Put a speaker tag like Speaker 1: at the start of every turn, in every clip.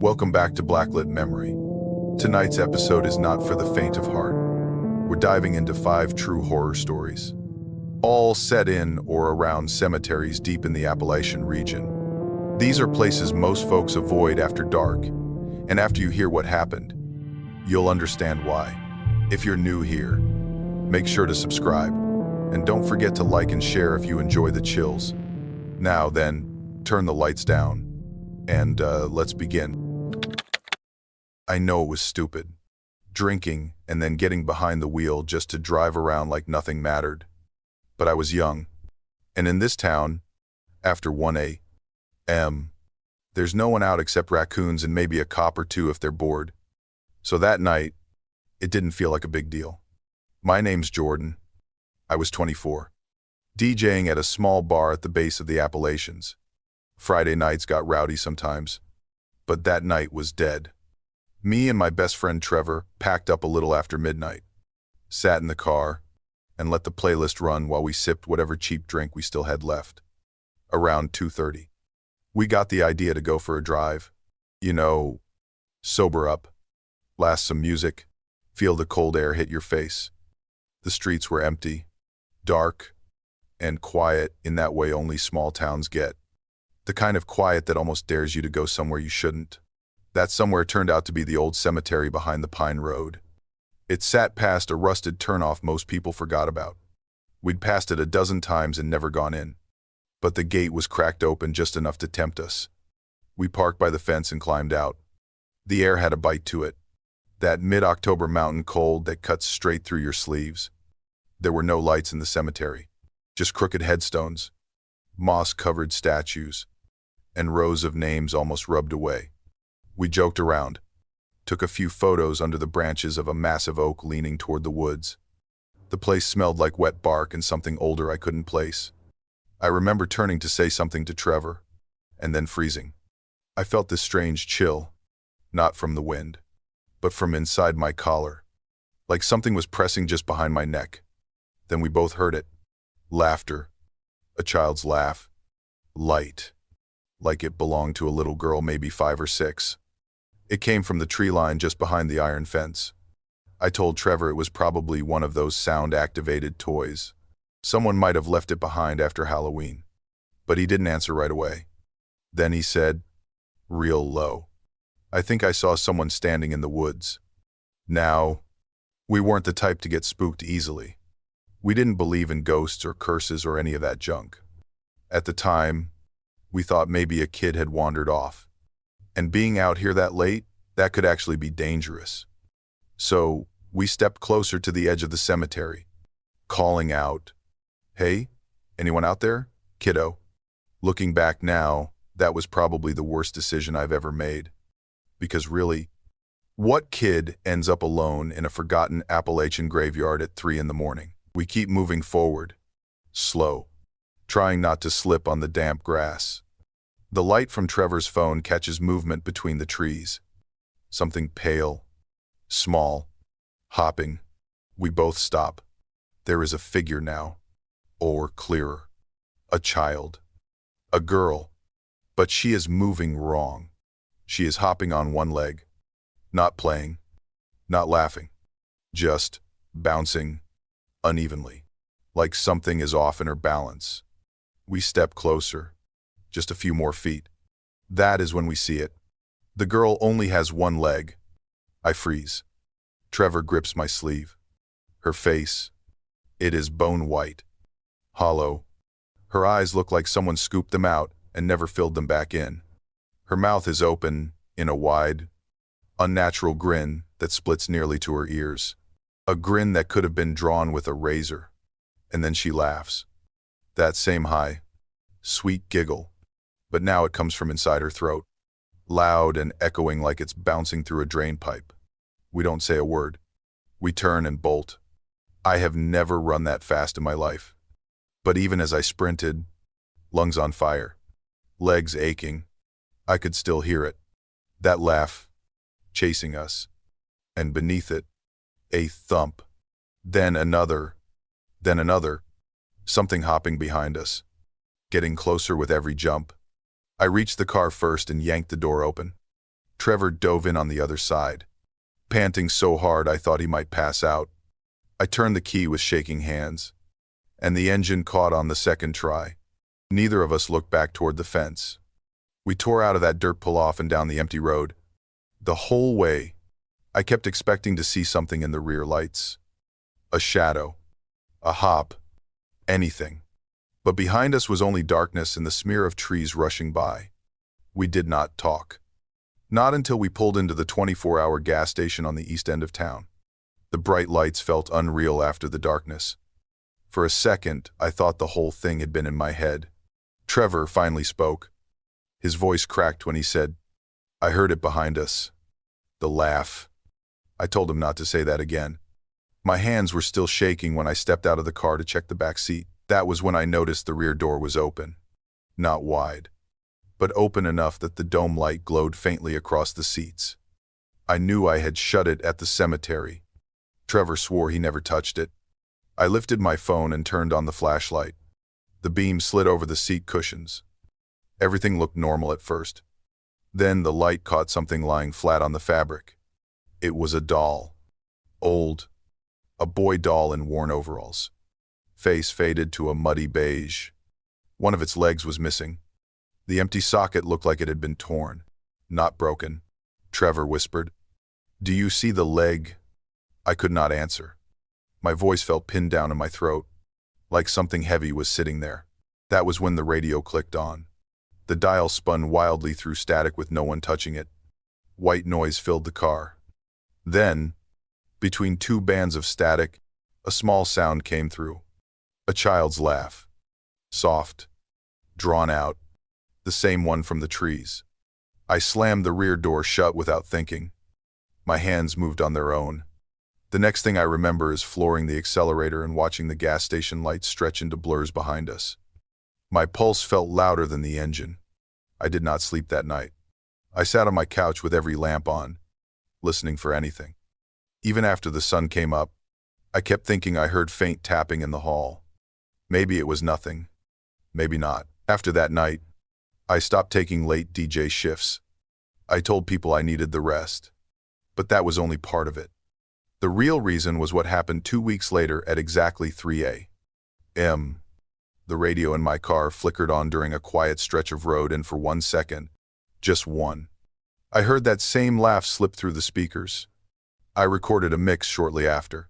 Speaker 1: Welcome back to Blacklit Memory. Tonight's episode is not for the faint of heart. We're diving into 5 true horror stories, all set in or around cemeteries deep in the Appalachian region. These are places most folks avoid after dark, and after you hear what happened, you'll understand why. If you're new here, make sure to subscribe, and don't forget to like and share if you enjoy the chills. Now then, turn the lights down, and let's begin. I know it was stupid. Drinking and then getting behind the wheel just to drive around like nothing mattered. But I was young. And in this town, after 1 a.m., there's no one out except raccoons and maybe a cop or two if they're bored. So that night, it didn't feel like a big deal. My name's Jordan. I was 24. DJing at a small bar at the base of the Appalachians. Friday nights got rowdy sometimes, but that night was dead. Me and my best friend Trevor packed up a little after midnight, sat in the car, and let the playlist run while we sipped whatever cheap drink we still had left. Around 2:30, we got the idea to go for a drive. Sober up, blast some music, feel the cold air hit your face. The streets were empty, dark, and quiet in that way only small towns get. The kind of quiet that almost dares you to go somewhere you shouldn't. That somewhere turned out to be the old cemetery behind the Pine Road. It sat past a rusted turnoff most people forgot about. We'd passed it a dozen times and never gone in. But the gate was cracked open just enough to tempt us. We parked by the fence and climbed out. The air had a bite to it. That mid-October mountain cold that cuts straight through your sleeves. There were no lights in the cemetery. Just crooked headstones, moss-covered statues, and rows of names almost rubbed away. We joked around, took a few photos under the branches of a massive oak leaning toward the woods. The place smelled like wet bark and something older I couldn't place. I remember turning to say something to Trevor, and then freezing. I felt this strange chill, not from the wind, but from inside my collar, like something was pressing just behind my neck. Then we both heard it. Laughter. A child's laugh. Light. Like it belonged to a little girl, maybe 5 or 6. It came from the tree line just behind the iron fence. I told Trevor it was probably one of those sound-activated toys. Someone might have left it behind after Halloween. But he didn't answer right away. Then he said, real low, I think I saw someone standing in the woods. Now, we weren't the type to get spooked easily. We didn't believe in ghosts or curses or any of that junk. At the time, we thought maybe a kid had wandered off. And being out here that late, that could actually be dangerous. So, we stepped closer to the edge of the cemetery, calling out, hey, anyone out there? Kiddo. Looking back now, that was probably the worst decision I've ever made. Because really, what kid ends up alone in a forgotten Appalachian graveyard at 3 a.m? We keep moving forward, slow, trying not to slip on the damp grass. The light from Trevor's phone catches movement between the trees. Something pale, small, hopping. We both stop. There is a figure now, or clearer, a child, a girl, but she is moving wrong. She is hopping on one leg, not playing, not laughing, just bouncing unevenly, like something is off in her balance. We step closer, just a few more feet. That is when we see it. The girl only has one leg. I freeze. Trevor grips my sleeve. Her face, it is bone white, hollow. Her eyes look like someone scooped them out and never filled them back in. Her mouth is open in a wide, unnatural grin that splits nearly to her ears. A grin that could have been drawn with a razor. And then she laughs. That same high, sweet giggle, but now it comes from inside her throat, loud and echoing like it's bouncing through a drain pipe. We don't say a word. We turn and bolt. I have never run that fast in my life. But even as I sprinted, lungs on fire, legs aching, I could still hear it. That laugh, chasing us. And beneath it, a thump. Then another. Something hopping behind us, getting closer with every jump. I reached the car first and yanked the door open. Trevor dove in on the other side, panting so hard I thought he might pass out. I turned the key with shaking hands, and the engine caught on the second try. Neither of us looked back toward the fence. We tore out of that dirt pull-off and down the empty road. The whole way, I kept expecting to see something in the rear lights. A shadow, a hop, anything. But behind us was only darkness and the smear of trees rushing by. We did not talk. Not until we pulled into the 24-hour gas station on the east end of town. The bright lights felt unreal after the darkness. For a second, I thought the whole thing had been in my head. Trevor finally spoke. His voice cracked when he said, "I heard it behind us." The laugh. I told him not to say that again. My hands were still shaking when I stepped out of the car to check the back seat. That was when I noticed the rear door was open. Not wide, but open enough that the dome light glowed faintly across the seats. I knew I had shut it at the cemetery. Trevor swore he never touched it. I lifted my phone and turned on the flashlight. The beam slid over the seat cushions. Everything looked normal at first. Then the light caught something lying flat on the fabric. It was a doll. Old. A boy doll in worn overalls. Face faded to a muddy beige. One of its legs was missing. The empty socket looked like it had been torn, not broken. Trevor whispered, "Do you see the leg?" I could not answer. My voice felt pinned down in my throat, like something heavy was sitting there. That was when the radio clicked on. The dial spun wildly through static with no one touching it. White noise filled the car. Then, between two bands of static, a small sound came through. A child's laugh. Soft. Drawn out. The same one from the trees. I slammed the rear door shut without thinking. My hands moved on their own. The next thing I remember is flooring the accelerator and watching the gas station lights stretch into blurs behind us. My pulse felt louder than the engine. I did not sleep that night. I sat on my couch with every lamp on, listening for anything. Even after the sun came up, I kept thinking I heard faint tapping in the hall. Maybe it was nothing. Maybe not. After that night, I stopped taking late DJ shifts. I told people I needed the rest. But that was only part of it. The real reason was what happened 2 weeks later at exactly 3 a.m. The radio in my car flickered on during a quiet stretch of road, and for 1 second, just one, I heard that same laugh slip through the speakers. I recorded a mix shortly after,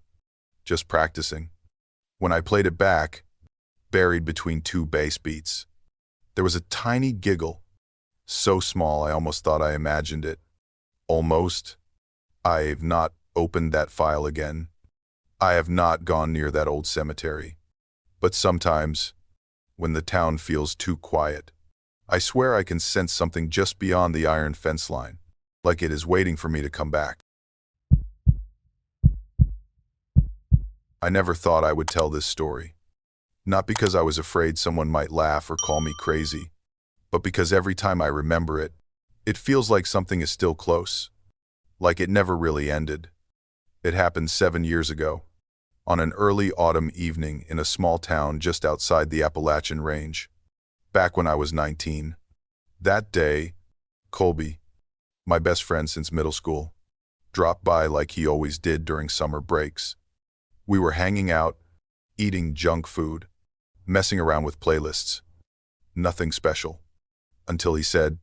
Speaker 1: just practicing. When I played it back, buried between two bass beats, there was a tiny giggle, so small I almost thought I imagined it. Almost. I've not opened that file again. I have not gone near that old cemetery. But sometimes, when the town feels too quiet, I swear I can sense something just beyond the iron fence line, like it is waiting for me to come back. I never thought I would tell this story. Not because I was afraid someone might laugh or call me crazy, but because every time I remember it, it feels like something is still close, like it never really ended. It happened 7 years ago, on an early autumn evening in a small town just outside the Appalachian range, back when I was 19. That day, Colby, my best friend since middle school, dropped by like he always did during summer breaks. We were hanging out, eating junk food, messing around with playlists. Nothing special. Until he said,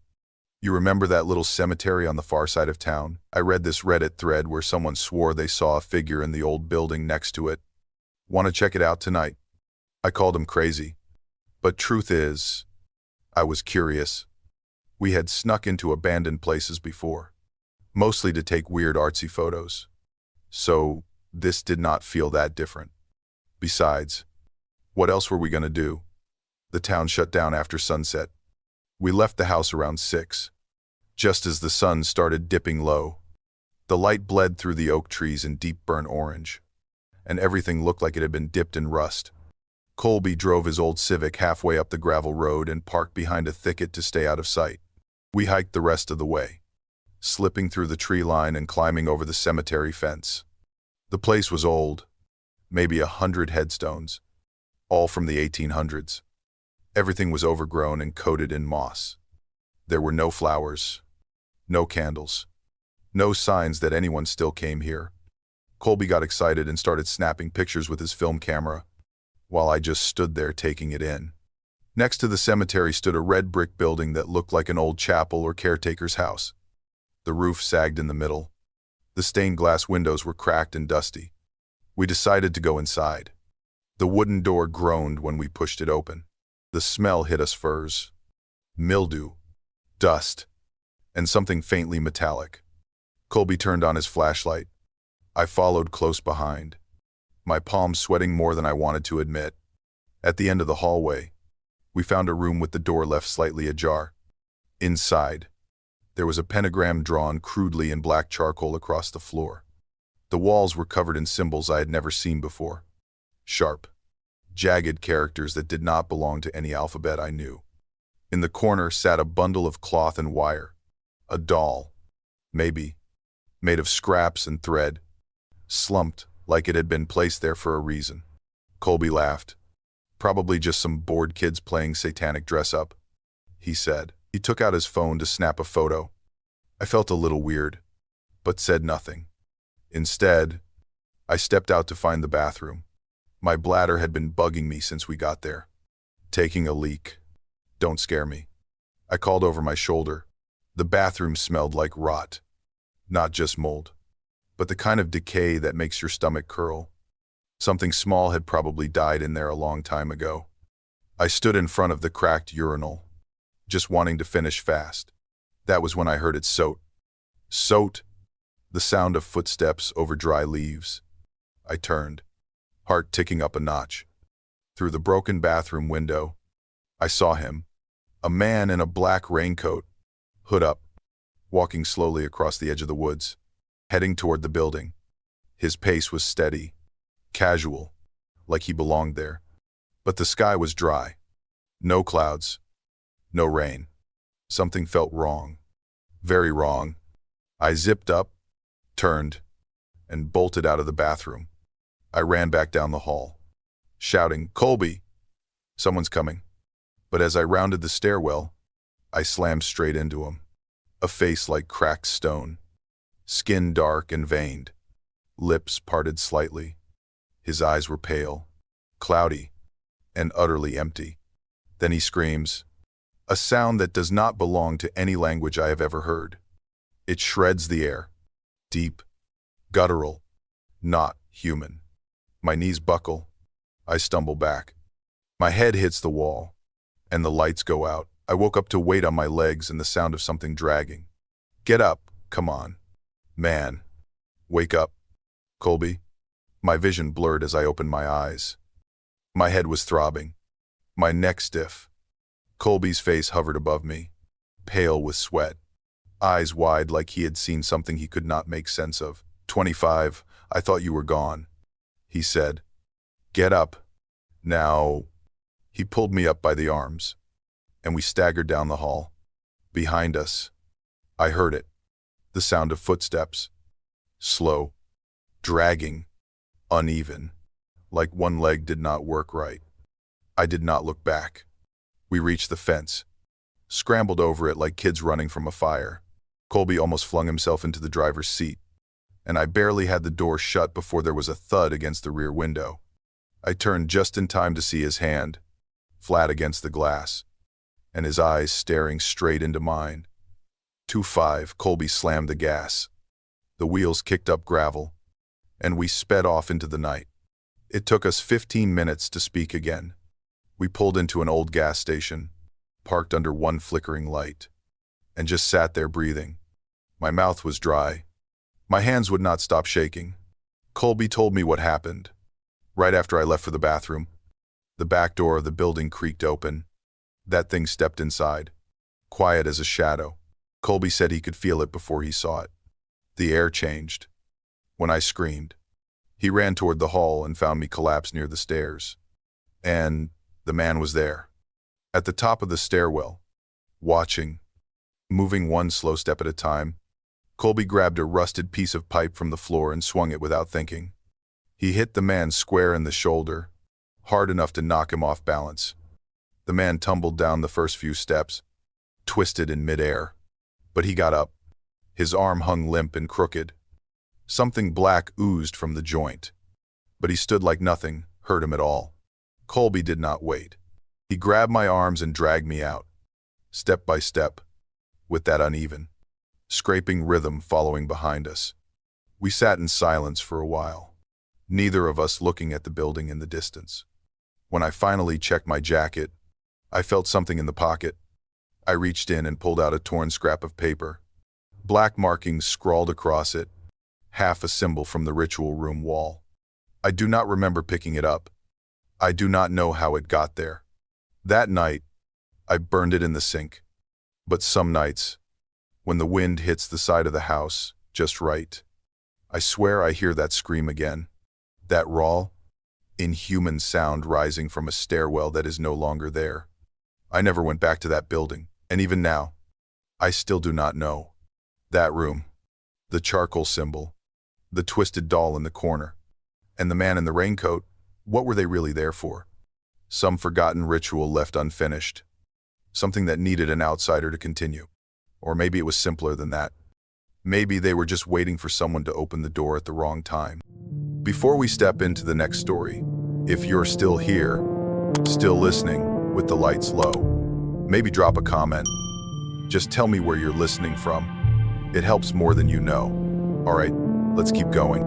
Speaker 1: "You remember that little cemetery on the far side of town? I read this Reddit thread where someone swore they saw a figure in the old building next to it. Want to check it out tonight?" I called him crazy. But truth is, I was curious. We had snuck into abandoned places before, mostly to take weird artsy photos. So this did not feel that different. Besides, what else were we going to do? The town shut down after sunset. We left the house around 6. Just as the sun started dipping low, the light bled through the oak trees in deep burnt orange, and everything looked like it had been dipped in rust. Colby drove his old Civic halfway up the gravel road and parked behind a thicket to stay out of sight. We hiked the rest of the way, slipping through the tree line and climbing over the cemetery fence. The place was old, maybe 100 headstones, all from the 1800s. Everything was overgrown and coated in moss. There were no flowers, No candles. No signs that anyone still came here. Colby got excited and started snapping pictures with his film camera, while I just stood there taking it in. Next to the cemetery stood a red brick building that looked like an old chapel or caretaker's house. The roof sagged in the middle. The stained glass windows were cracked and dusty. We decided to go inside. The wooden door groaned when we pushed it open. The smell hit us furs. Mildew, dust, and something faintly metallic. Colby turned on his flashlight. I followed close behind, my palms sweating more than I wanted to admit. At the end of the hallway, we found a room with the door left slightly ajar. Inside, there was a pentagram drawn crudely in black charcoal across the floor. The walls were covered in symbols I had never seen before. Sharp, jagged characters that did not belong to any alphabet I knew. In the corner sat a bundle of cloth and wire. A doll, maybe, made of scraps and thread, slumped like it had been placed there for a reason. Colby laughed. Probably just some bored kids playing satanic dress-up, he said. He took out his phone to snap a photo. I felt a little weird, but said nothing. Instead, I stepped out to find the bathroom. My bladder had been bugging me since we got there. Taking a leak. Don't scare me. I called over my shoulder. The bathroom smelled like rot. Not just mold, but the kind of decay that makes your stomach curl. Something small had probably died in there a long time ago. I stood in front of the cracked urinal, just wanting to finish fast. That was when I heard it sote. Sote, the sound of footsteps over dry leaves. I turned, heart ticking up a notch. Through the broken bathroom window, I saw him, a man in a black raincoat, hood up, walking slowly across the edge of the woods, heading toward the building. His pace was steady, casual, like he belonged there. But the sky was dry. No clouds. No rain. Something felt wrong. Very wrong. I zipped up, turned, and bolted out of the bathroom. I ran back down the hall, shouting, "Colby! Someone's coming." But as I rounded the stairwell, I slammed straight into him. A face like cracked stone. Skin dark and veined. Lips parted slightly. His eyes were pale, cloudy, and utterly empty. Then he screams, a sound that does not belong to any language I have ever heard. It shreds the air. Deep, guttural, not human. My knees buckle. I stumble back. My head hits the wall, and the lights go out. I woke up to weight on my legs and the sound of something dragging. Get up, come on. Man, wake up. Colby. My vision blurred as I opened my eyes. My head was throbbing, my neck stiff. Colby's face hovered above me, pale with sweat, eyes wide like he had seen something he could not make sense of. 25, I thought you were gone, he said. Get up. Now. He pulled me up by the arms, and we staggered down the hall. Behind us, I heard it, the sound of footsteps. Slow, dragging, uneven, like one leg did not work right. I did not look back. We reached the fence, scrambled over it like kids running from a fire. Colby almost flung himself into the driver's seat, and I barely had the door shut before there was a thud against the rear window. I turned just in time to see his hand, flat against the glass, and his eyes staring straight into mine. 2-5, Colby slammed the gas. The wheels kicked up gravel, and we sped off into the night. It took us 15 minutes to speak again. We pulled into an old gas station, parked under one flickering light, and just sat there breathing. My mouth was dry. My hands would not stop shaking. Colby told me what happened. Right after I left for the bathroom, the back door of the building creaked open. That thing stepped inside, quiet as a shadow. Colby said he could feel it before he saw it. The air changed. When I screamed, he ran toward the hall and found me collapsed near the stairs. And the man was there, at the top of the stairwell, watching, moving one slow step at a time. Colby grabbed a rusted piece of pipe from the floor and swung it without thinking. He hit the man square in the shoulder, hard enough to knock him off balance. The man tumbled down the first few steps, twisted in midair. But he got up, His arm hung limp and crooked. Something black oozed from the joint. But he stood like nothing hurt him at all. Colby did not wait. He grabbed my arms and dragged me out, step by step, with that uneven, scraping rhythm following behind us. We sat in silence for a while, neither of us looking at the building in the distance. When I finally checked my jacket, I felt something in the pocket. I reached in and pulled out a torn scrap of paper. Black markings scrawled across it, half a symbol from the ritual room wall. I do not remember picking it up. I do not know how it got there. That night, I burned it in the sink. But some nights, when the wind hits the side of the house just right, I swear I hear that scream again. That raw, inhuman sound rising from a stairwell that is no longer there. I never went back to that building, and even now, I still do not know. That room, the charcoal symbol, the twisted doll in the corner, and the man in the raincoat, what were they really there for? Some forgotten ritual left unfinished. Something that needed an outsider to continue. Or maybe it was simpler than that. Maybe they were just waiting for someone to open the door at the wrong time. Before we step into the next story, if you're still here, still listening, with the lights low, maybe drop a comment. Just tell me where you're listening from. It helps more than you know. All right, let's keep going.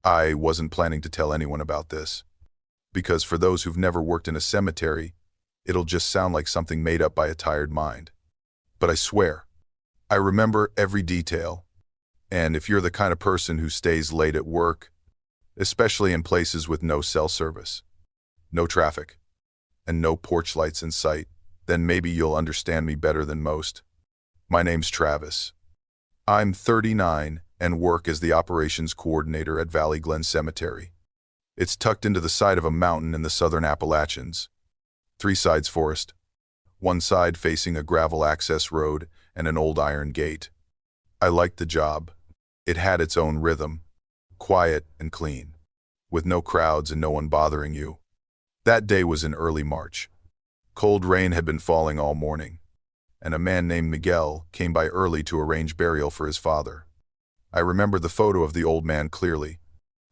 Speaker 1: I wasn't planning to tell anyone about this, because for those who've never worked in a cemetery, it'll just sound like something made up by a tired mind. But I swear, I remember every detail. And if you're the kind of person who stays late at work, especially in places with no cell service, no traffic, and no porch lights in sight, then maybe you'll understand me better than most. My name's Travis. I'm 39 and work as the operations coordinator at Valley Glen Cemetery. It's tucked into the side of a mountain in the southern Appalachians. 3 sides forest, one side facing a gravel access road and an old iron gate. I liked the job. It had its own rhythm, quiet and clean, with no crowds and no one bothering you. That day was in early March. Cold rain had been falling all morning, and a man named Miguel came by early to arrange burial for his father. I remember the photo of the old man clearly.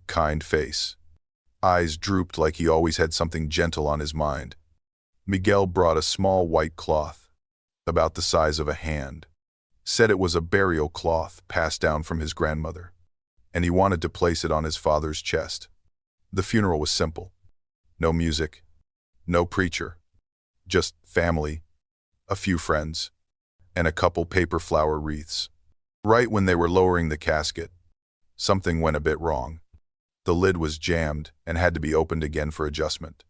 Speaker 1: Kind face. Eyes drooped like he always had something gentle on his mind. Miguel brought a small white cloth, about the size of a hand. Said it was a burial cloth passed down from his grandmother, and he wanted to place it on his father's chest. The funeral was simple. No music, no preacher, just family, a few friends, and a couple paper flower wreaths. Right when they were lowering the casket, something went a bit wrong. The lid was jammed and had to be opened again for adjustment.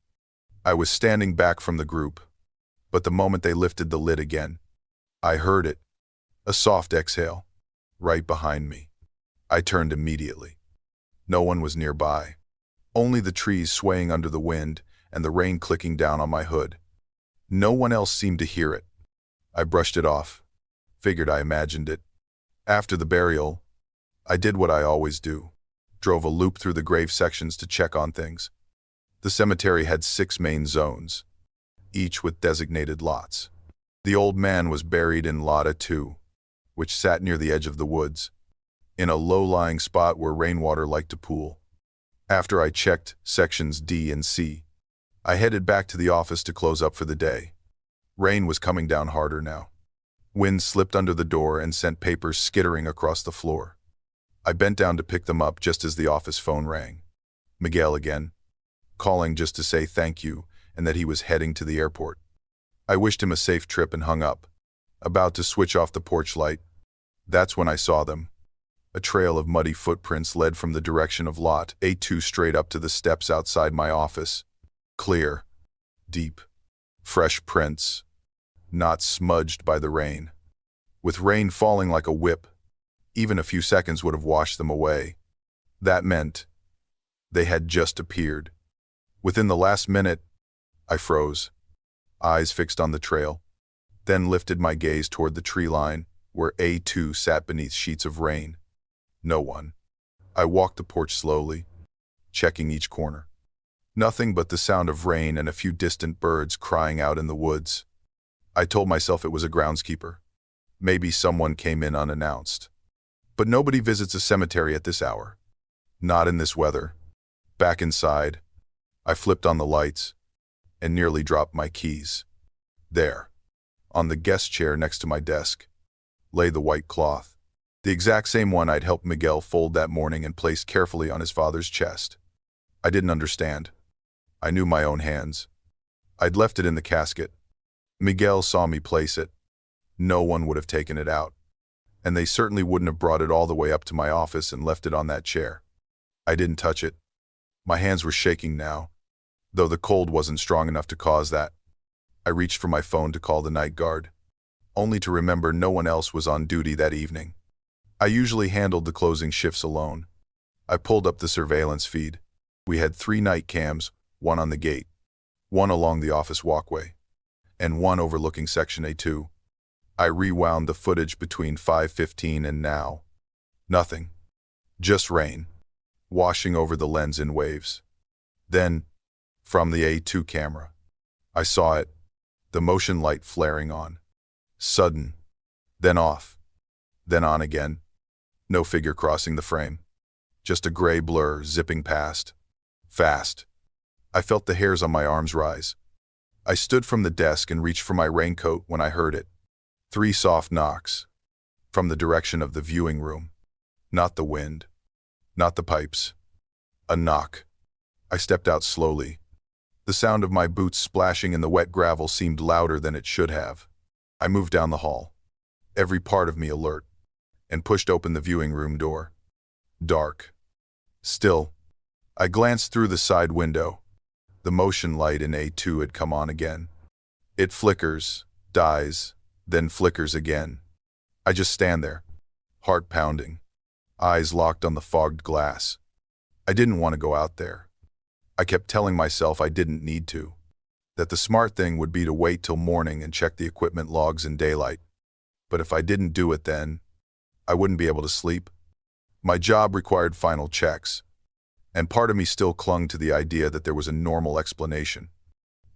Speaker 1: I was standing back from the group, but the moment they lifted the lid again, I heard it, a soft exhale, right behind me. I turned immediately. No one was nearby, only the trees swaying under the wind and the rain clicking down on my hood. No one else seemed to hear it. I brushed it off, figured I imagined it. After the burial, I did what I always do, drove a loop through the grave sections to check on things. The cemetery had 6 main zones, each with designated lots. The old man was buried in Lot 2, which sat near the edge of the woods, in a low-lying spot where rainwater liked to pool. After I checked sections D and C, I headed back to the office to close up for the day. Rain was coming down harder now. Wind slipped under the door and sent papers skittering across the floor. I bent down to pick them up just as the office phone rang. Miguel again, calling just to say thank you and that he was heading to the airport. I wished him a safe trip and hung up, about to switch off the porch light. That's when I saw them. A trail of muddy footprints led from the direction of Lot 2 straight up to the steps outside my office. Clear, deep, fresh prints, not smudged by the rain. With rain falling like a whip, even a few seconds would have washed them away. That meant they had just appeared. Within the last minute, I froze, eyes fixed on the trail, then lifted my gaze toward the tree line where A2 sat beneath sheets of rain. No one. I walked the porch slowly, checking each corner. Nothing but the sound of rain and a few distant birds crying out in the woods. I told myself it was a groundskeeper. Maybe someone came in unannounced. But nobody visits a cemetery at this hour. Not in this weather. Back inside, I flipped on the lights and nearly dropped my keys. There, on the guest chair next to my desk, lay the white cloth, the exact same one I'd helped Miguel fold that morning and place carefully on his father's chest. I didn't understand. I knew my own hands. I'd left it in the casket. Miguel saw me place it. No one would have taken it out. And they certainly wouldn't have brought it all the way up to my office and left it on that chair. I didn't touch it. My hands were shaking now, though the cold wasn't strong enough to cause that. I reached for my phone to call the night guard, only to remember no one else was on duty that evening. I usually handled the closing shifts alone. I pulled up the surveillance feed. We had 3 night cams, one on the gate, one along the office walkway, and one overlooking Section A2. I rewound the footage between 5:15 and now. Nothing. Just rain, washing over the lens in waves. Then, from the A2 camera, I saw it, the motion light flaring on. Sudden, then off, then on again. No figure crossing the frame. Just a gray blur zipping past. Fast. I felt the hairs on my arms rise. I stood from the desk and reached for my raincoat when I heard it. 3 soft knocks. From the direction of the viewing room. Not the wind. Not the pipes. A knock. I stepped out slowly. The sound of my boots splashing in the wet gravel seemed louder than it should have. I moved down the hall, every part of me alert, and pushed open the viewing room door. Dark. Still. I glanced through the side window. The motion light in A2 had come on again. It flickers, dies, then flickers again. I just stand there, heart pounding, eyes locked on the fogged glass. I didn't want to go out there. I kept telling myself I didn't need to, that the smart thing would be to wait till morning and check the equipment logs in daylight. But if I didn't do it then, I wouldn't be able to sleep. My job required final checks, and part of me still clung to the idea that there was a normal explanation.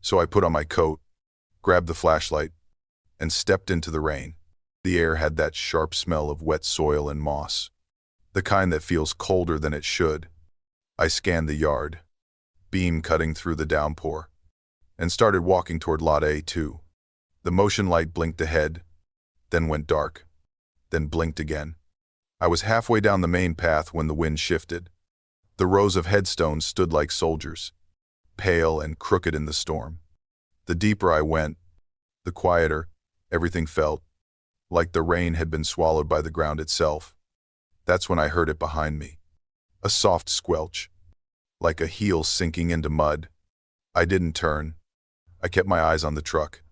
Speaker 1: So I put on my coat, grabbed the flashlight, and stepped into the rain. The air had that sharp smell of wet soil and moss, the kind that feels colder than it should. I scanned the yard, beam cutting through the downpour, and started walking toward Lot A2. The motion light blinked ahead, then went dark, then blinked again. I was halfway down the main path when the wind shifted. The rows of headstones stood like soldiers, pale and crooked in the storm. The deeper I went, the quieter everything felt, like the rain had been swallowed by the ground itself. That's when I heard it behind me. A soft squelch, like a heel sinking into mud. I didn't turn. I kept my eyes on the truck,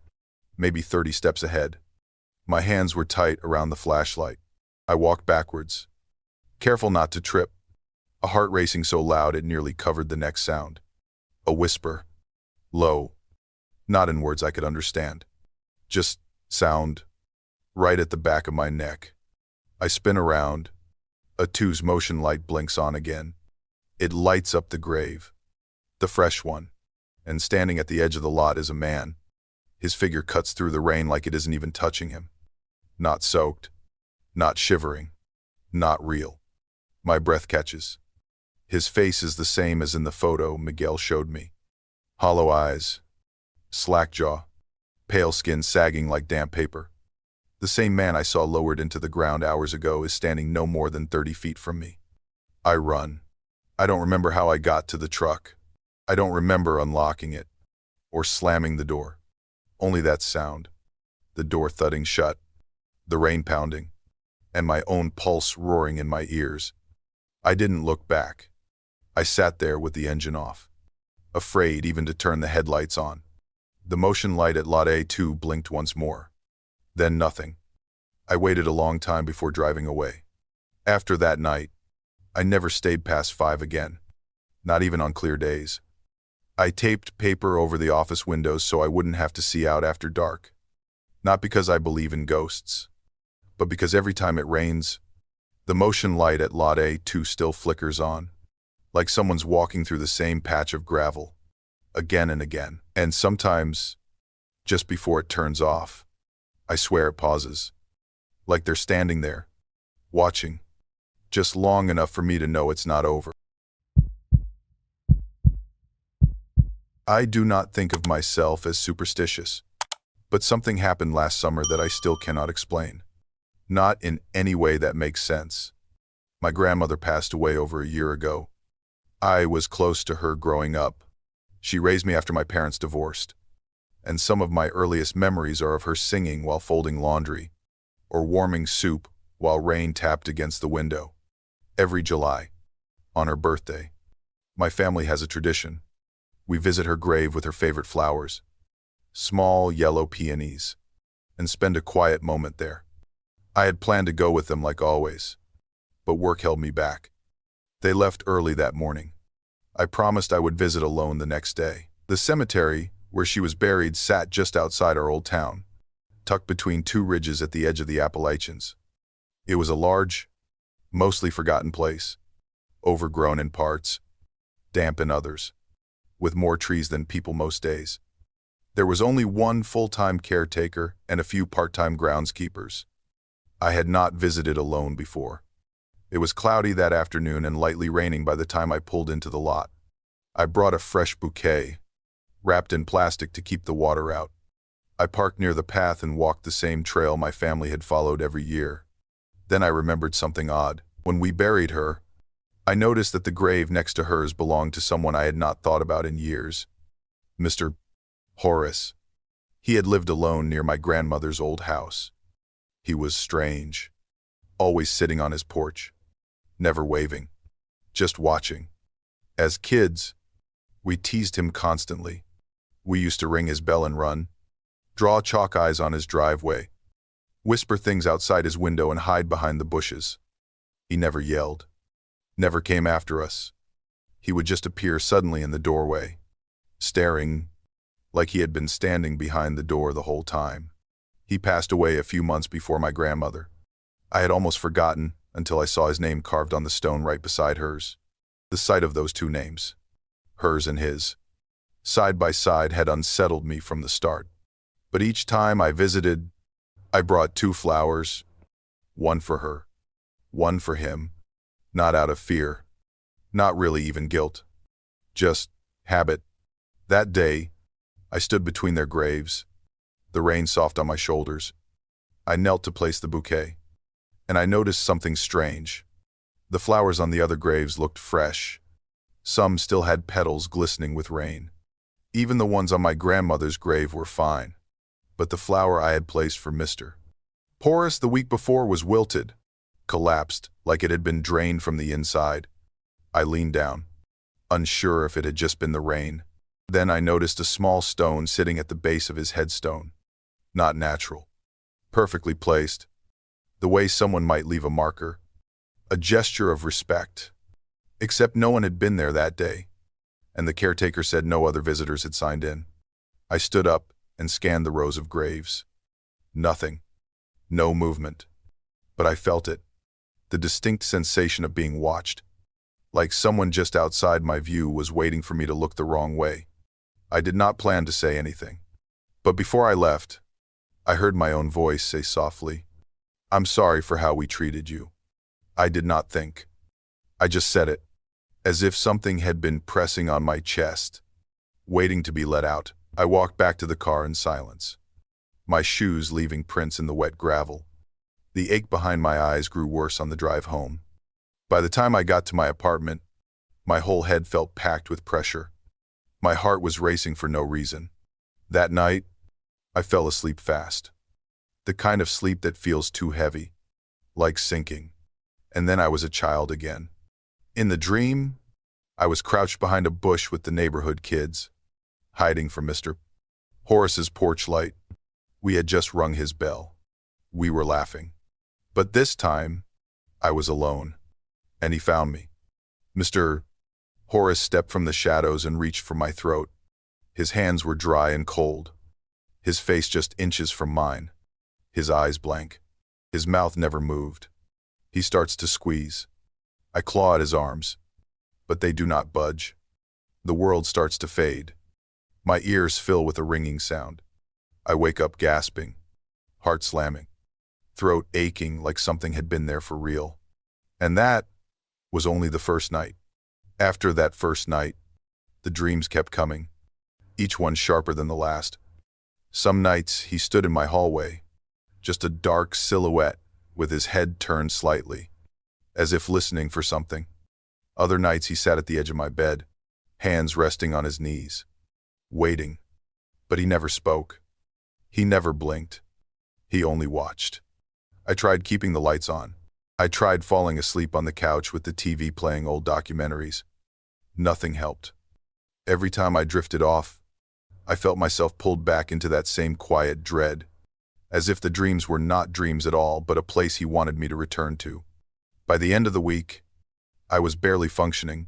Speaker 1: maybe 30 steps ahead. My hands were tight around the flashlight. I walked backwards, careful not to trip, a heart racing so loud it nearly covered the next sound. A whisper, low, not in words I could understand, just sound, right at the back of my neck. I spin around. A2's motion light blinks on again. It lights up the grave, the fresh one, and standing at the edge of the lot is a man. His figure cuts through the rain like it isn't even touching him. Not soaked, not shivering, not real. My breath catches. His face is the same as in the photo Miguel showed me. Hollow eyes, slack jaw, pale skin sagging like damp paper. The same man I saw lowered into the ground hours ago is standing no more than 30 feet from me. I run. I don't remember how I got to the truck. I don't remember unlocking it or slamming the door. Only that sound, the door thudding shut, the rain pounding, and my own pulse roaring in my ears. I didn't look back. I sat there with the engine off, afraid even to turn the headlights on. The motion light at Lot A2 blinked once more. Then nothing. I waited a long time before driving away. After that night, I never stayed past 5 again, not even on clear days. I taped paper over the office windows so I wouldn't have to see out after dark. Not because I believe in ghosts, but because every time it rains, the motion light at Lot A2 still flickers on, like someone's walking through the same patch of gravel, again and again. And sometimes, Just before it turns off, I swear it pauses, like they're standing there, watching, just long enough for me to know it's not over. I do not think of myself as superstitious, but something happened last summer that I still cannot explain. Not in any way that makes sense. My grandmother passed away over a year ago. I was close to her growing up. She raised me after my parents divorced, and some of my earliest memories are of her singing while folding laundry, or warming soup while rain tapped against the window. Every July, on her birthday, my family has a tradition. We visit her grave with her favorite flowers, small yellow peonies, and spend a quiet moment there. I had planned to go with them like always, but work held me back. They left early that morning. I promised I would visit alone the next day. The cemetery where she was buried sat just outside our old town, tucked between two ridges at the edge of the Appalachians. It was a large, mostly forgotten place, overgrown in parts, damp in others, with more trees than people most days. There was only one full-time caretaker and a few part-time groundskeepers. I had not visited alone before. It was cloudy that afternoon and lightly raining by the time I pulled into the lot. I brought a fresh bouquet, wrapped in plastic to keep the water out. I parked near the path and walked the same trail my family had followed every year. Then I remembered something odd. When we buried her, I noticed that the grave next to hers belonged to someone I had not thought about in years. Mr. Horace. He had lived alone near my grandmother's old house. He was strange, always sitting on his porch, never waving, just watching. As kids, we teased him constantly. We used to ring his bell and run, draw chalk eyes on his driveway, whisper things outside his window and hide behind the bushes. He never yelled, never came after us. He would just appear suddenly in the doorway, staring like he had been standing behind the door the whole time. He passed away a few months before my grandmother. I had almost forgotten until I saw his name carved on the stone right beside hers. The sight of those two names, hers and his, side by side had unsettled me from the start. But each time I visited, I brought two flowers, one for her, one for him, not out of fear, not really even guilt, just habit. That day, I stood between their graves, the rain soft on my shoulders. I knelt to place the bouquet, and I noticed something strange. The flowers on the other graves looked fresh. Some still had petals glistening with rain. Even the ones on my grandmother's grave were fine. But the flower I had placed for Mr. Horace the week before was wilted, collapsed like it had been drained from the inside. I leaned down, unsure if it had just been the rain. Then I noticed a small stone sitting at the base of his headstone. Not natural. Perfectly placed. The way someone might leave a marker. A gesture of respect. Except no one had been there that day, and the caretaker said no other visitors had signed in. I stood up and scanned the rows of graves. Nothing. No movement. But I felt it. The distinct sensation of being watched. Like someone just outside my view was waiting for me to look the wrong way. I did not plan to say anything. But before I left, I heard my own voice say softly, "I'm sorry for how we treated you." I did not think. I just said it, as if something had been pressing on my chest, waiting to be let out. I walked back to the car in silence, my shoes leaving prints in the wet gravel. The ache behind my eyes grew worse on the drive home. By the time I got to my apartment, my whole head felt packed with pressure. My heart was racing for no reason. That night, I fell asleep fast. The kind of sleep that feels too heavy, like sinking. And then I was a child again. In the dream, I was crouched behind a bush with the neighborhood kids, hiding from Mr. Horace's porch light. We had just rung his bell. We were laughing. But this time, I was alone, and he found me. Mr. Horace stepped from the shadows and reached for my throat. His hands were dry and cold, his face just inches from mine, his eyes blank. His mouth never moved. He starts to squeeze. I claw at his arms, but they do not budge. The world starts to fade. My ears fill with a ringing sound. I wake up gasping, heart slamming, throat aching like something had been there for real. And that was only the first night. After that first night, the dreams kept coming, each one sharper than the last. Some nights he stood in my hallway, just a dark silhouette with his head turned slightly, as if listening for something. Other nights he sat at the edge of my bed, hands resting on his knees, waiting. But he never spoke. He never blinked. He only watched. I tried keeping the lights on. I tried falling asleep on the couch with the TV playing old documentaries. Nothing helped. Every time I drifted off, I felt myself pulled back into that same quiet dread, as if the dreams were not dreams at all, but a place he wanted me to return to. By the end of the week, I was barely functioning.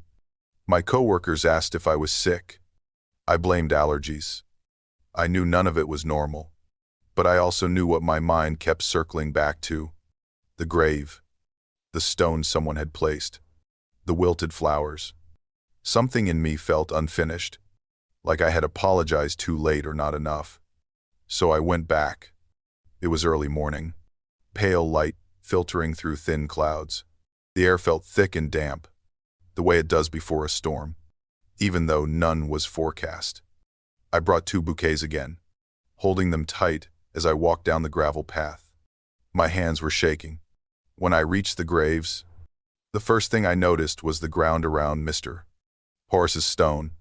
Speaker 1: My coworkers asked if I was sick. I blamed allergies. I knew none of it was normal, but I also knew what my mind kept circling back to: the grave, the stone someone had placed, the wilted flowers. Something in me felt unfinished, like I had apologized too late or not enough. So I went back. It was early morning, pale light filtering through thin clouds. The air felt thick and damp, the way it does before a storm, even though none was forecast. I brought 2 bouquets again, holding them tight as I walked down the gravel path. My hands were shaking. When I reached the graves, the first thing I noticed was the ground around Mr. Horace's stone.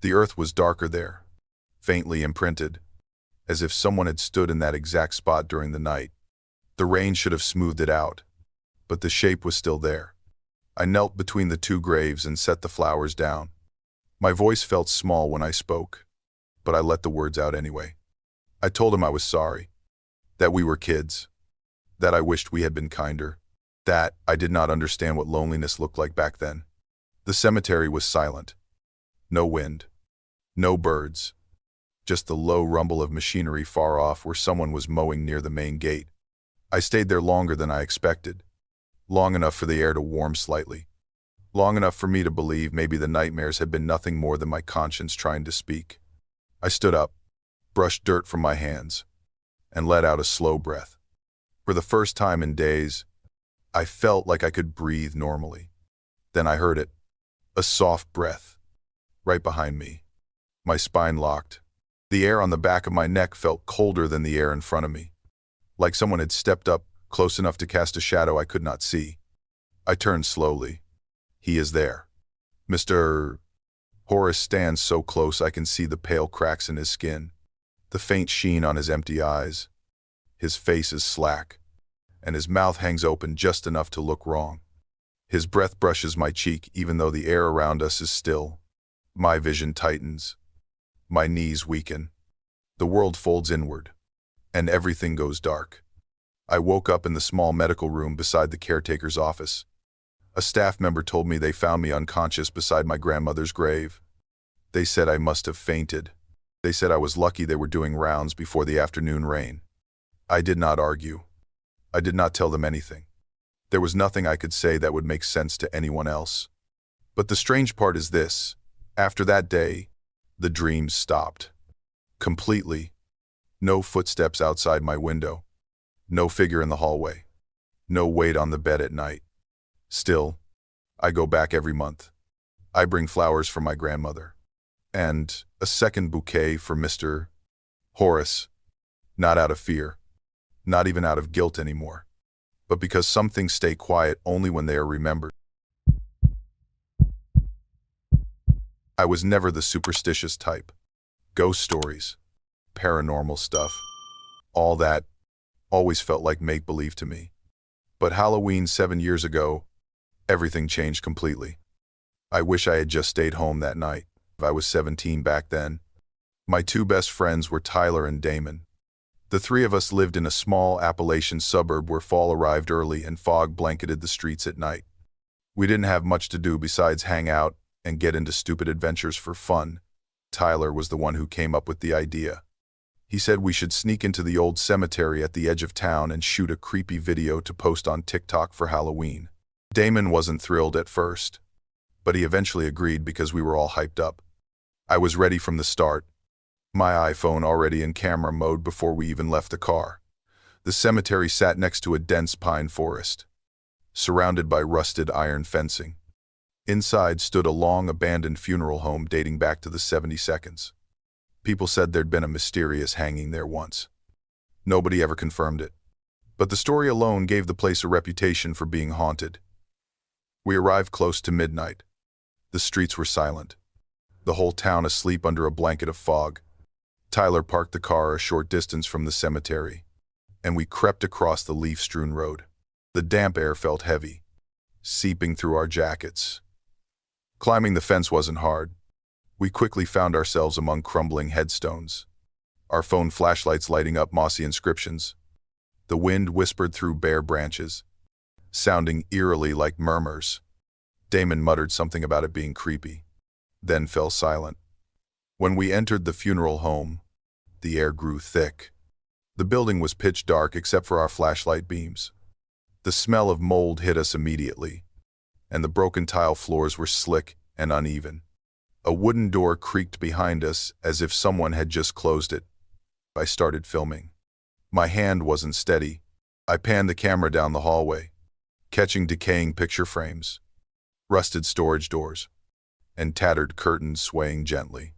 Speaker 1: The earth was darker there, faintly imprinted, as if someone had stood in that exact spot during the night. The rain should have smoothed it out, but the shape was still there. I knelt between the 2 graves and set the flowers down. My voice felt small when I spoke, but I let the words out anyway. I told him I was sorry, that we were kids, that I wished we had been kinder, that I did not understand what loneliness looked like back then. The cemetery was silent. No wind, no birds, just the low rumble of machinery far off where someone was mowing near the main gate. I stayed there longer than I expected, long enough for the air to warm slightly, long enough for me to believe maybe the nightmares had been nothing more than my conscience trying to speak. I stood up, brushed dirt from my hands, and let out a slow breath. For the first time in days, I felt like I could breathe normally. Then I heard it, a soft breath, right behind me. My spine locked. The air on the back of my neck felt colder than the air in front of me, like someone had stepped up close enough to cast a shadow I could not see. I turned slowly. He is there. Mr. Horace stands so close I can see the pale cracks in his skin, the faint sheen on his empty eyes. His face is slack, and his mouth hangs open just enough to look wrong. His breath brushes my cheek even though the air around us is still. My vision tightens. My knees weaken. The world folds inward, and everything goes dark. I woke up in the small medical room beside the caretaker's office. A staff member told me they found me unconscious beside my grandmother's grave. They said I must have fainted. They said I was lucky they were doing rounds before the afternoon rain. I did not argue. I did not tell them anything. There was nothing I could say that would make sense to anyone else. But the strange part is this: after that day, the dreams stopped. Completely. No footsteps outside my window. No figure in the hallway. No weight on the bed at night. Still, I go back every month. I bring flowers for my grandmother. And a second bouquet for Mr. Horace. Not out of fear. Not even out of guilt anymore. But because some things stay quiet only when they are remembered. I was never the superstitious type. Ghost stories, paranormal stuff, all that always felt like make-believe to me. But Halloween 7 years ago, everything changed completely. I wish I had just stayed home that night. I was 17 back then. My 2 best friends were Tyler and Damon. The 3 of us lived in a small Appalachian suburb where fall arrived early and fog blanketed the streets at night. We didn't have much to do besides hang out and get into stupid adventures for fun. Tyler was the one who came up with the idea. He said we should sneak into the old cemetery at the edge of town and shoot a creepy video to post on TikTok for Halloween. Damon wasn't thrilled at first, but he eventually agreed because we were all hyped up. I was ready from the start. My iPhone already in camera mode before we even left the car. The cemetery sat next to a dense pine forest, surrounded by rusted iron fencing. Inside stood a long abandoned funeral home dating back to the 72nds. People said there'd been a mysterious hanging there once. Nobody ever confirmed it, but the story alone gave the place a reputation for being haunted. We arrived close to midnight. The streets were silent, the whole town asleep under a blanket of fog. Tyler parked the car a short distance from the cemetery, and we crept across the leaf-strewn road. The damp air felt heavy, seeping through our jackets. Climbing the fence wasn't hard. We quickly found ourselves among crumbling headstones, our phone flashlights lighting up mossy inscriptions. The wind whispered through bare branches, sounding eerily like murmurs. Damon muttered something about it being creepy, then fell silent. When we entered the funeral home, the air grew thick. The building was pitch dark except for our flashlight beams. The smell of mold hit us immediately, and the broken tile floors were slick and uneven. A wooden door creaked behind us as if someone had just closed it. I started filming. My hand wasn't steady. I panned the camera down the hallway, catching decaying picture frames, rusted storage doors, and tattered curtains swaying gently.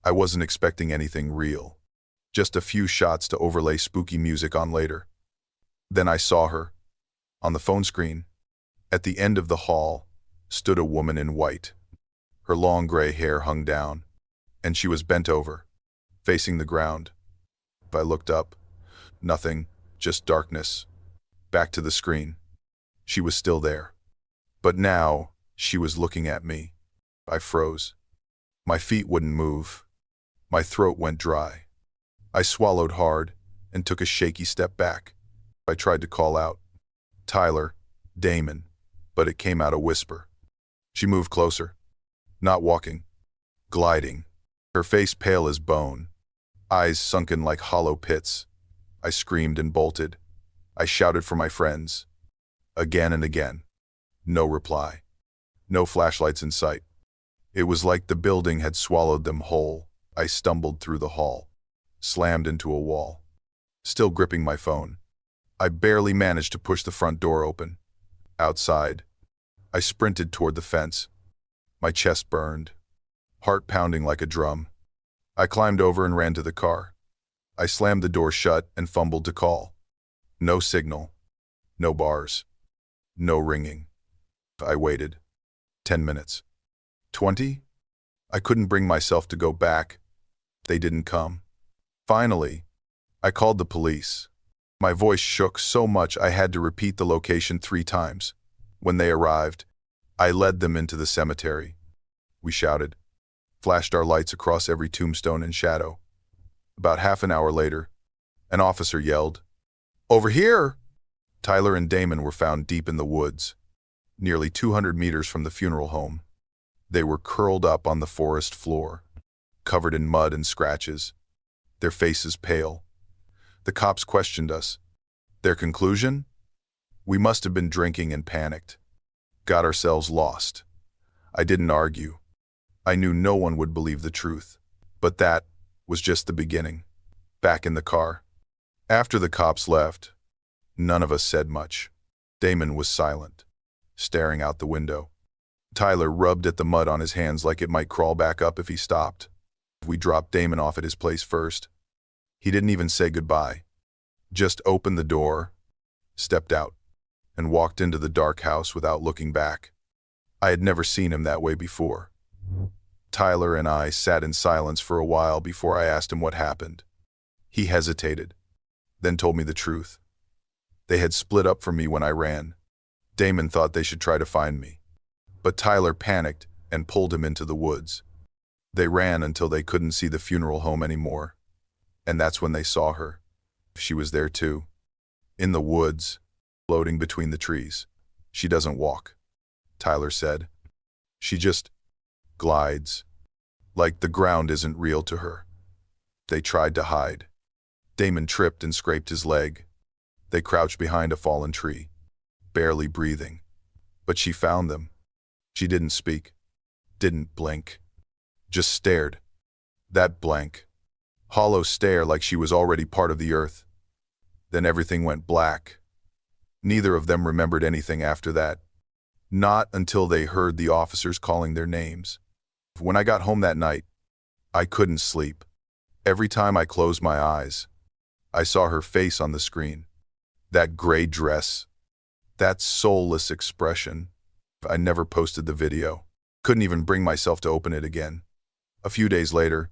Speaker 1: I wasn't expecting anything real, just a few shots to overlay spooky music on later. Then I saw her. On the phone screen, at the end of the hall, stood a woman in white. Her long gray hair hung down, and she was bent over, facing the ground. I looked up. Nothing, just darkness. Back to the screen. She was still there. But now, she was looking at me. I froze. My feet wouldn't move. My throat went dry. I swallowed hard and took a shaky step back. I tried to call out, "Tyler, Damon," but it came out a whisper. She moved closer, not walking, gliding, her face pale as bone, eyes sunken like hollow pits. I screamed and bolted. I shouted for my friends, again and again. No reply. No flashlights in sight. It was like the building had swallowed them whole. I stumbled through the hall, slammed into a wall, still gripping my phone. I barely managed to push the front door open. Outside, I sprinted toward the fence. My chest burned, heart pounding like a drum. I climbed over and ran to the car. I slammed the door shut and fumbled to call. No signal, no bars, no ringing. I waited. 10 minutes. 20? I couldn't bring myself to go back. They didn't come. Finally, I called the police. My voice shook so much I had to repeat the location 3 times. When they arrived, I led them into the cemetery. We shouted, flashed our lights across every tombstone and shadow. About half an hour later, an officer yelled, "Over here!" Tyler and Damon were found deep in the woods, nearly 200 meters from the funeral home. They were curled up on the forest floor, covered in mud and scratches, their faces pale. The cops questioned us. Their conclusion? We must have been drinking and panicked. Got ourselves lost. I didn't argue. I knew no one would believe the truth. But that was just the beginning. Back in the car. After the cops left, none of us said much. Damon was silent, staring out the window. Tyler rubbed at the mud on his hands like it might crawl back up if he stopped. We dropped Damon off at his place first. He didn't even say goodbye. Just opened the door, stepped out, and walked into the dark house without looking back. I had never seen him that way before. Tyler and I sat in silence for a while before I asked him what happened. He hesitated, then told me the truth. They had split up from me when I ran. Damon thought they should try to find me, but Tyler panicked and pulled him into the woods. They ran until they couldn't see the funeral home anymore, and that's when they saw her. She was there too, in the woods, floating between the trees. "She doesn't walk," Tyler said. "She just glides, like the ground isn't real to her." They tried to hide. Damon tripped and scraped his leg. They crouched behind a fallen tree, barely breathing. But she found them. She didn't speak, didn't blink, just stared. That blank, Hollow stare like she was already part of the earth. Then everything went black. Neither of them remembered anything after that. Not until they heard the officers calling their names. When I got home that night, I couldn't sleep. Every time I closed my eyes, I saw her face on the screen. That gray dress, that soulless expression. I never posted the video. Couldn't even bring myself to open it again. A few days later,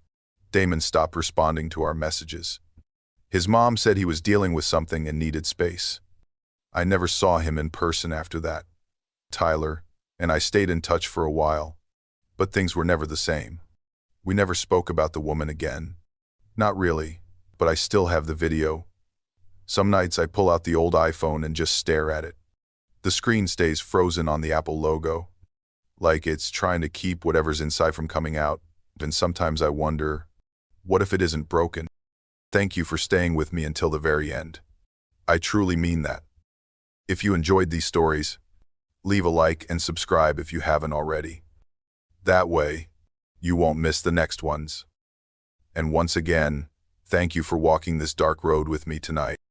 Speaker 1: Damon stopped responding to our messages. His mom said he was dealing with something and needed space. I never saw him in person after that. Tyler and I stayed in touch for a while, but things were never the same. We never spoke about the woman again. Not really, but I still have the video. Some nights I pull out the old iPhone and just stare at it. The screen stays frozen on the Apple logo, like it's trying to keep whatever's inside from coming out. And sometimes I wonder, what if it isn't broken? Thank you for staying with me until the very end. I truly mean that. If you enjoyed these stories, leave a like and subscribe if you haven't already. That way, you won't miss the next ones. And once again, thank you for walking this dark road with me tonight.